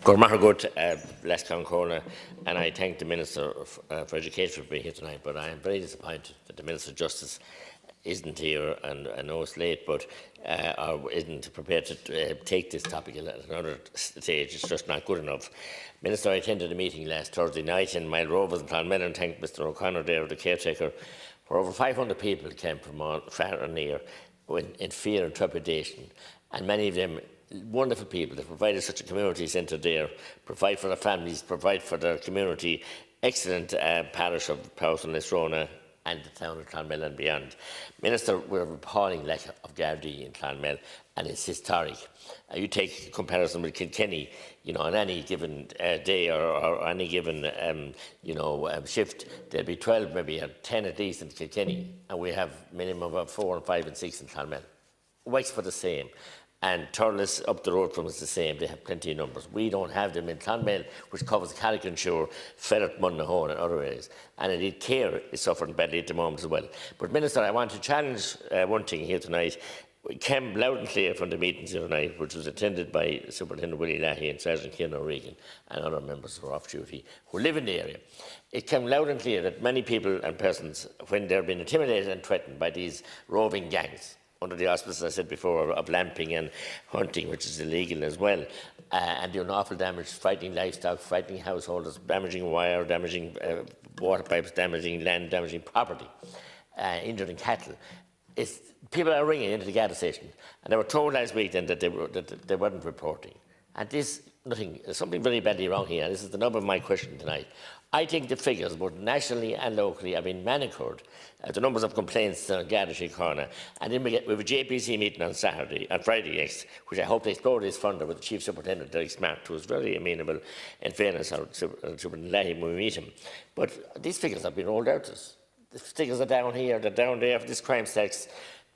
Good, Lescan Corner, and I thank the Minister for Education for being here tonight, but I am very disappointed that the Minister of Justice isn't here, and I know it's late, but or isn't prepared to take this topic at another stage. It's just not good enough. Minister, I attended a meeting last Thursday night in Mile Rovers in Clonmel and thanked Mr O'Connor there, the caretaker, where over 500 people came from far and near in fear and trepidation, and many of them wonderful people that provided such a community centre there, provide for their families, provide for their community, excellent parish of Powys and Lisrona and the town of Clonmel and beyond. Minister, we're appalling lack of Gardai in Clonmel, and it's historic. You take comparison with Kilkenny, you know, on any given day or any given shift, there'll be 12, maybe 10 at least in Kilkenny, and we have minimum of 4 and 5 and 6 in Clonmel. Wexford the same. And Thurles up the road from us the same. They have plenty of numbers. We don't have them in Clonmel, which covers Carrick-on-Shore, Ferret, Munnahone and other areas. And indeed Care is suffering badly at the moment as well. But Minister, I want to challenge one thing here tonight. It came loud and clear from the meetings here tonight, which was attended by Superintendent Willie Lahey and Sergeant Kieran O'Regan and other members who are off duty who live in the area. It came loud and clear that many people and persons, when they're being intimidated and threatened by these roving gangs, under the auspices, I said before, of lamping and hunting, which is illegal as well, and doing awful damage, frightening livestock, frightening householders, damaging wire, damaging water pipes, damaging land, damaging property, injuring cattle. People are ringing into the gas station, and they were told last week then that they weren't reporting. And there's something very badly wrong here, and this is the number of my question tonight. I think the figures, both nationally and locally, have been manicured. The numbers of complaints on Gardai Corner. And then we have a JPC meeting on Friday next, which I hope to explore this further with the Chief Superintendent, Derek Smart, who is very amenable, in fairness, our Superintendent Lahey when we meet him. But these figures have been rolled out to us. The figures are down here, they're down there for this crime tax.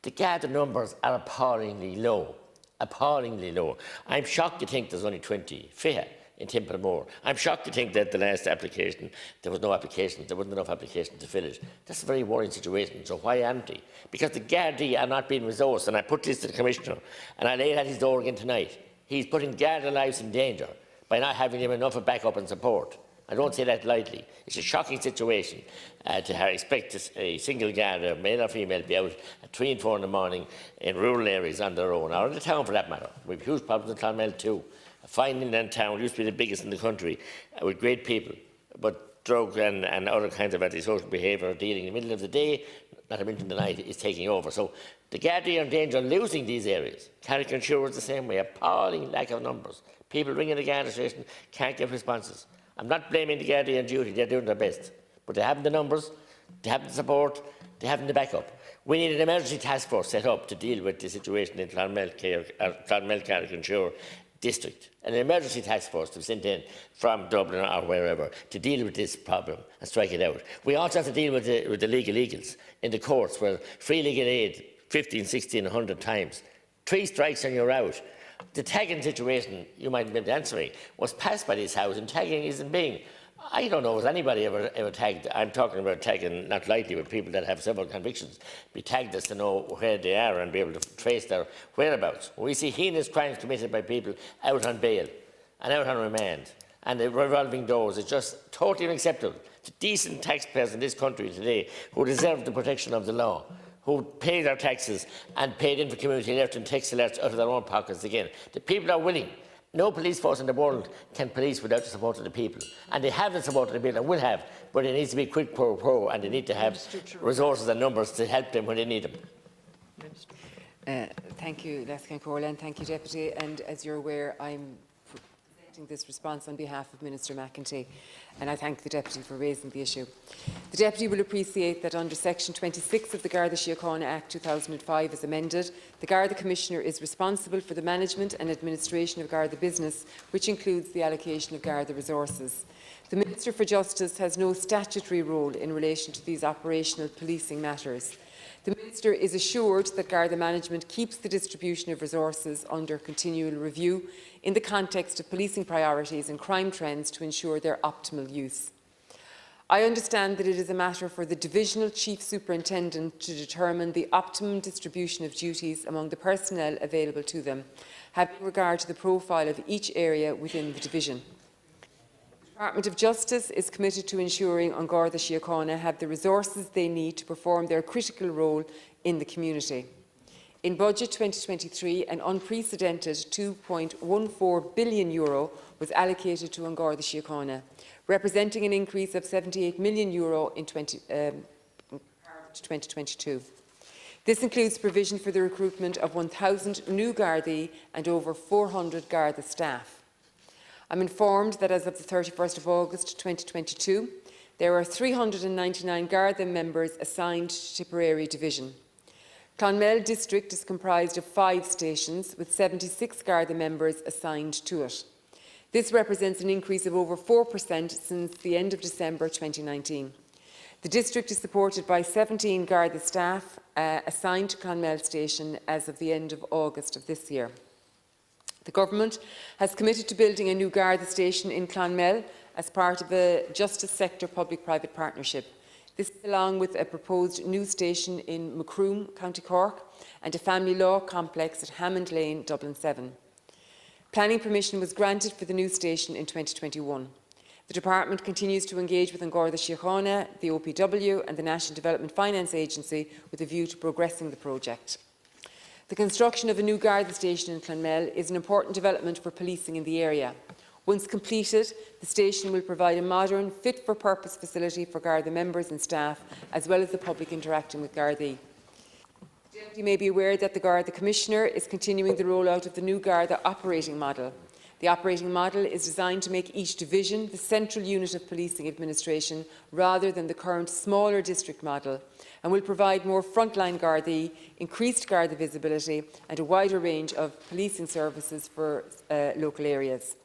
The Garda numbers are appallingly low. Appallingly low. I'm shocked to think there's only 20 fair in Templemore. I'm shocked to think that the last application, there was no application, there wasn't enough application to fill it. That's a very worrying situation. So why aren't they? Because the Gardaí are not being resourced, and I put this to the Commissioner, and I lay it at his door again tonight. He's putting Garda lives in danger by not having them enough of backup and support. I don't say that lightly. It's a shocking situation to expect a single Garda, male or female, to be out at 3 and 4 in the morning in rural areas on their own, or in the town for that matter. We have huge problems in Clonmel too. A fine inland town used to be the biggest in the country, with great people, but drug and other kinds of antisocial behaviour dealing in the middle of the day, not to mention the night, is taking over. So the Gardaí are in danger of losing these areas. Carrick-on-Shore is the same way, appalling lack of numbers. People ringing the Garda station, can't get responses. I'm not blaming the Gardaí on duty, they're doing their best. But they haven't the numbers, they haven't the support, they haven't the backup. We need an emergency task force set up to deal with the situation in Clonmel, Carrick-on-Shore district. An emergency task force to be sent in from Dublin or wherever to deal with this problem and strike it out. We also have to deal with the legal illegals in the courts where free legal aid 15, 16, 100 times. 3 strikes and you're out. The tagging situation, you might be answering, was passed by this House, and tagging isn't being. I don't know, has anybody ever tagged? I'm talking about tagging not lightly with people that have several convictions, be tagged as to know where they are and be able to trace their whereabouts. We see heinous crimes committed by people out on bail and out on remand, and the revolving doors is just totally unacceptable to decent taxpayers in this country today who deserve the protection of the law, who pay their taxes and paid in for community alert and tax alerts out of their own pockets again. The people are willing. No police force in the world can police without the support of the people. And they have the support of the people and will have, but it needs to be quid pro quo, and they need to have resources and numbers to help them when they need them. Thank you, Lescan Corley, and thank you, Deputy. And as you're aware, I'm presenting this response on behalf of Minister McEntee, and I thank the Deputy for raising the issue. The Deputy will appreciate that under Section 26 of the Garda Síochána Act 2005 as amended, the Garda Commissioner is responsible for the management and administration of Garda business, which includes the allocation of Garda resources. The Minister for Justice has no statutory role in relation to these operational policing matters. The Minister is assured that Garda management keeps the distribution of resources under continual review in the context of policing priorities and crime trends to ensure their optimal use. I understand that it is a matter for the Divisional Chief Superintendent to determine the optimum distribution of duties among the personnel available to them, having regard to the profile of each area within the division. The Department of Justice is committed to ensuring An Garda Síochána have the resources they need to perform their critical role in the community. In Budget 2023, an unprecedented €2.14 billion was allocated to An Garda Síochána, representing an increase of €78 million in 2022. This includes provision for the recruitment of 1,000 new Gardai and over 400 Garda staff. I'm informed that as of the 31st of August 2022, there are 399 Garda members assigned to Tipperary Division. Clonmel district is comprised of 5 stations with 76 Garda members assigned to it. This represents an increase of over 4% since the end of December 2019. The district is supported by 17 Garda staff assigned to Clonmel station as of the end of August of this year. The Government has committed to building a new Garda station in Clonmel as part of a justice sector public-private partnership. This, along with a proposed new station in Macroom, County Cork, and a family law complex at Hammond Lane, Dublin 7. Planning permission was granted for the new station in 2021. The Department continues to engage with An Garda Síochána, the OPW and the National Development Finance Agency with a view to progressing the project. The construction of a new Garda station in Clonmel is an important development for policing in the area. Once completed, the station will provide a modern, fit-for-purpose facility for Garda members and staff, as well as the public interacting with Gardaí. You may be aware that the Garda Commissioner is continuing the rollout of the new Garda operating model. The operating model is designed to make each division the central unit of policing administration rather than the current smaller district model, and will provide more frontline Gardaí, increased Garda visibility and a wider range of policing services for local areas.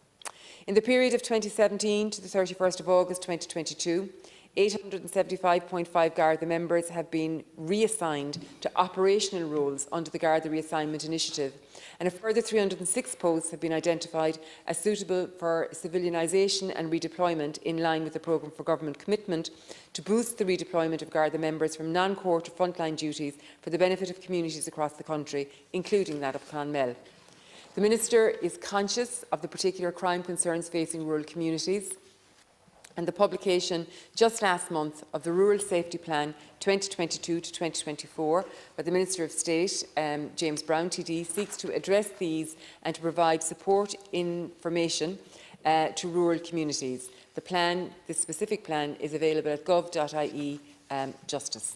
In the period of 2017 to the 31st of August 2022, 875.5 Garda members have been reassigned to operational roles under the Garda Reassignment Initiative, and a further 306 posts have been identified as suitable for civilianisation and redeployment in line with the Programme for Government commitment to boost the redeployment of Garda members from non-core to frontline duties for the benefit of communities across the country, including that of Clonmel. The Minister is conscious of the particular crime concerns facing rural communities, and the publication just last month of the Rural Safety Plan 2022 to 2024 by the Minister of State, James Brown TD, seeks to address these and to provide support information to rural communities. This specific plan is available at gov.ie Justice.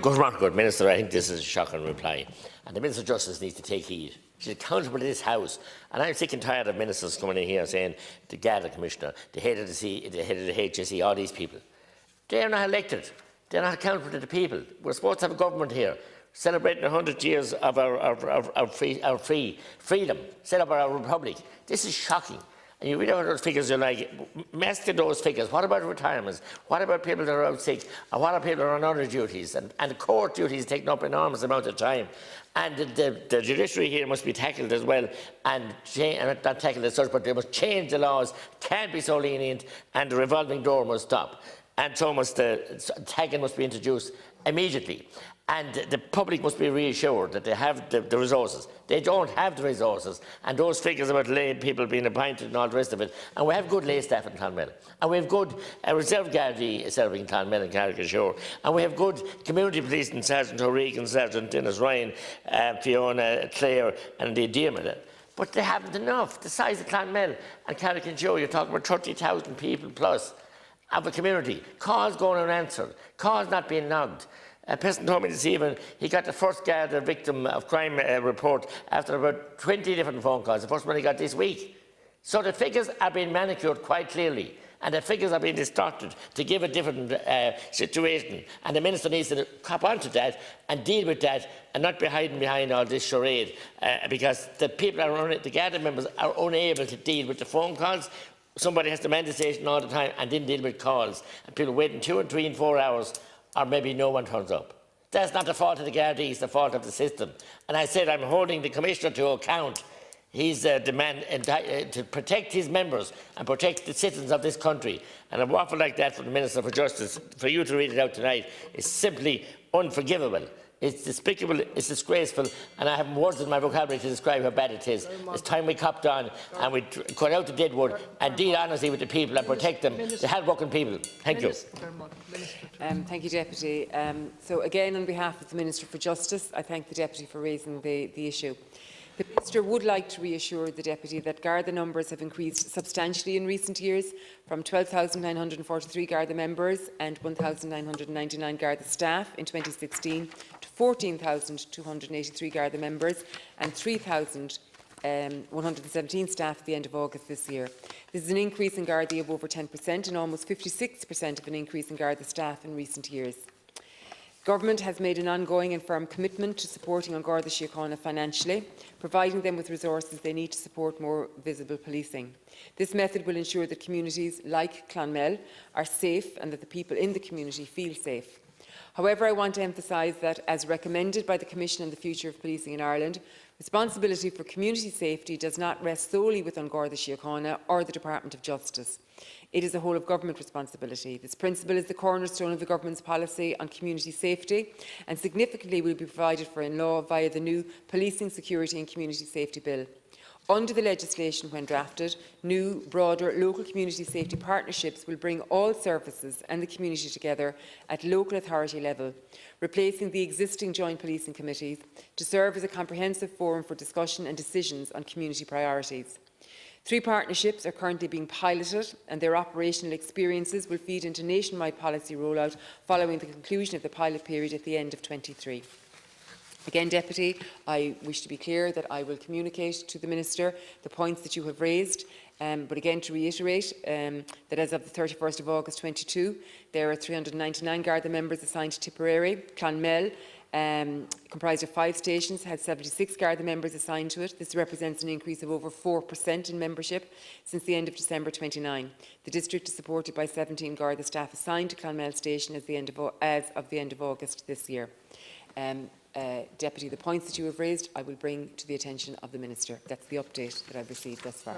Good Minister, I think this is a shocking reply, and the Minister of Justice needs to take heed. She's accountable to this House, and I'm sick and tired of ministers coming in here saying the Garda Commissioner, the head of the HSE, all these people. They're not elected. They're not accountable to the people. We're supposed to have a government here celebrating 100 years of our freedom, set up our republic. This is shocking. And you read out those figures, you're like, masking those figures. What about retirements? What about people that are out sick? And what about people that are on other duties? And court duties taking up an enormous amount of time. And the judiciary here must be tackled as well, and not tackled as such, but they must change the laws, can't be so lenient, and the revolving door must stop. And so must tagging must be introduced immediately. And the public must be reassured that they have the resources. They don't have the resources. And those figures about lay people being appointed and all the rest of it. And we have good lay staff in Clonmel. And we have good reserve Gardaí serving Clonmel and Carrickashore. And we have good community police and Sergeant O'Regan, Sergeant Dennis Ryan, Fiona, Clare, and indeed Diarmid. But they haven't enough. The size of Clonmel and Carrickashore, you're talking about 30,000 people plus of a community. Calls going unanswered. Calls not being logged. A person told me this evening he got the first Garda victim of crime report after about 20 different phone calls, the first one he got this week. So the figures are being manicured quite clearly, and the figures are being distorted to give a different situation. And the Minister needs to cop onto that and deal with that and not be hiding behind all this charade, because the people the Garda members are unable to deal with the phone calls. Somebody has to man the station all the time and then deal with calls, and people waiting 2 and 3 and 4 hours, or maybe no one turns up. That's not the fault of the Gardaí, it's the fault of the system. And I said I'm holding the Commissioner to account. He's the man to protect his members and protect the citizens of this country. And a waffle like that from the Minister for Justice, for you to read it out tonight, is simply unforgivable. It's despicable, it's disgraceful, and I have words in my vocabulary to describe how bad it is. It's time we copped on and we cut out the deadwood and deal honestly with the people and protect them, the hard-working people. Thank you. Thank you, Deputy. So again, on behalf of the Minister for Justice, I thank the Deputy for raising the issue. The Minister would like to reassure the Deputy that Garda numbers have increased substantially in recent years, from 12,943 Garda members and 1,999 Garda staff in 2016 to 14,283 Garda members and 3,117 staff at the end of August this year. This is an increase in Gardaí of over 10% and almost 56% of an increase in Garda staff in recent years. Government has made an ongoing and firm commitment to supporting An Garda Síochána financially, providing them with resources they need to support more visible policing. This method will ensure that communities like Clonmel are safe and that the people in the community feel safe. However, I want to emphasise that, as recommended by the Commission on the Future of Policing in Ireland, responsibility for community safety does not rest solely with An Garda Síochána or the Department of Justice. It is a whole of government responsibility. This principle is the cornerstone of the government's policy on community safety and significantly will be provided for in law via the new Policing, Security and Community Safety Bill. Under the legislation, when drafted, new, broader local community safety partnerships will bring all services and the community together at local authority level, replacing the existing joint policing committees to serve as a comprehensive forum for discussion and decisions on community priorities. 3 partnerships are currently being piloted, and their operational experiences will feed into nationwide policy rollout following the conclusion of the pilot period at the end of 2023. Again, Deputy, I wish to be clear that I will communicate to the Minister the points that you have raised, but again to reiterate that as of the 31st of August 2022, there are 399 Garda members assigned to Tipperary. Clonmel, comprised of 5 stations, has 76 Garda members assigned to it. This represents an increase of over 4% in membership since the end of December 29. The district is supported by 17 Garda staff assigned to Clonmel station as of the end of August this year. Deputy, the points that you have raised I will bring to the attention of the Minister. That's the update that I've received thus far.